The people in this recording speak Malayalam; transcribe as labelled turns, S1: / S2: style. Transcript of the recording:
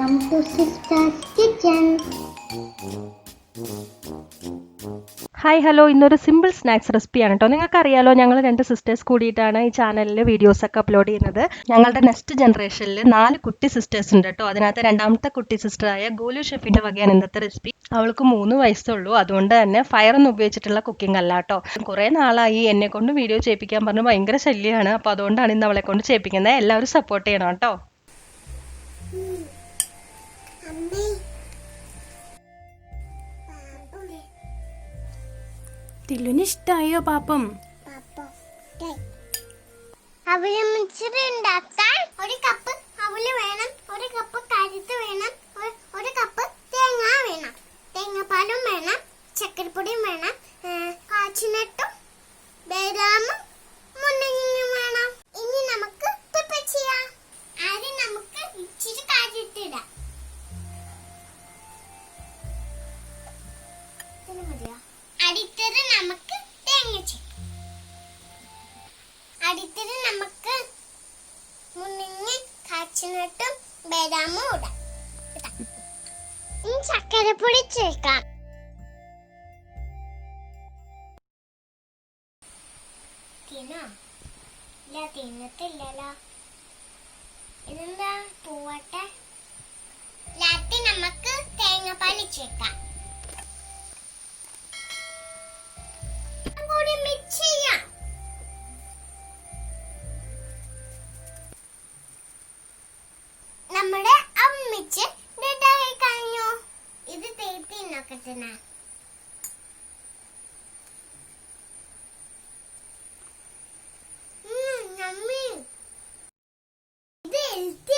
S1: Welcome to Sister's Kitchen.
S2: Hi hello, ഇന്നൊരു സിമ്പിൾ സ്നാക്സ് റെസിപ്പിയാണ് കേട്ടോ. നിങ്ങൾക്കറിയാലോ, ഞങ്ങൾ 2 സിസ്റ്റേഴ്സ് കൂടിയിട്ടാണ് ഈ ചാനലിൽ വീഡിയോസൊക്കെ അപ്ലോഡ് ചെയ്യുന്നത്. ഞങ്ങളുടെ നെക്സ്റ്റ് ജനറേഷനിൽ 4 കുട്ടി സിസ്റ്റേഴ്സ് ഉണ്ട് കേട്ടോ. അതിനകത്ത് രണ്ടാമത്തെ കുട്ടി സിസ്റ്ററായ ഗോലു ഷെഫിൻ്റെ വകയാണ് ഇന്നത്തെ റെസിപ്പി. അവൾക്ക് 3 വയസ്സുള്ളൂ. അതുകൊണ്ട് തന്നെ ഫയറൊന്നും ഉപയോഗിച്ചിട്ടുള്ള കുക്കിംഗ് അല്ല കേട്ടോ. കുറേ നാളായി എന്നെ കൊണ്ട് വീഡിയോ ചെയ്യിപ്പിക്കാൻ പറഞ്ഞ് ഭയങ്കര ശല്യമാണ്. അപ്പോൾ അതുകൊണ്ടാണ് ഇന്ന് അവളെ കൊണ്ട് ചെയ്യിപ്പിക്കുന്നത്. എല്ലാവരും സപ്പോർട്ട് ചെയ്യണം കേട്ടോ.
S3: ടില്ലുന് ഇഷ്ടായോ പാപ്പം?
S1: അവില് മിക്സർ ഉണ്ടാക്കാൻ 1 കപ്പ് അവില് വേണം, 1 കപ്പ് കരിത്ത് വേണം, 1 കപ്പ് തേങ്ങ വേണം, തേങ്ങാപ്പാലും വേണം, ചക്കരപ്പൊടിയും വേണം, കാച്ചിനട്ടും ബദാമും മുന്തിരിങ്ങയും വേണം. ഇനി നമുക്ക് പ്രിപ്പയർ ചെയ്യാം. ആദ്യം നമുക്ക് ഇച്ചിരി കരിത്തിടാം. അടുത്തത് നമുക്ക് തേങ്ങ ചേർക്കാം. അടുത്തത് നമുക്ക് മുന്തിരി കാച്ചിനട്ടും ബദാമും ഇടാം. ഇനി ചക്കരപ്പൊടി ചേർക്കാം. തിന്നത്തില്ലല്ലോ, ഇതെന്താ പോവട്ടെ. ലാത്തി നമുക്ക് തേങ്ങാപ്പാല് ചേർക്കാം. കൂടി മിക്സ് ചെയ്യാം. നമ്മുടെ അമ്മിച്ച് റെഡിയായി കഴിഞ്ഞു. ഇത് തേത്തി നോക്കട്ടെ. ഇത് ഹെൽത്തി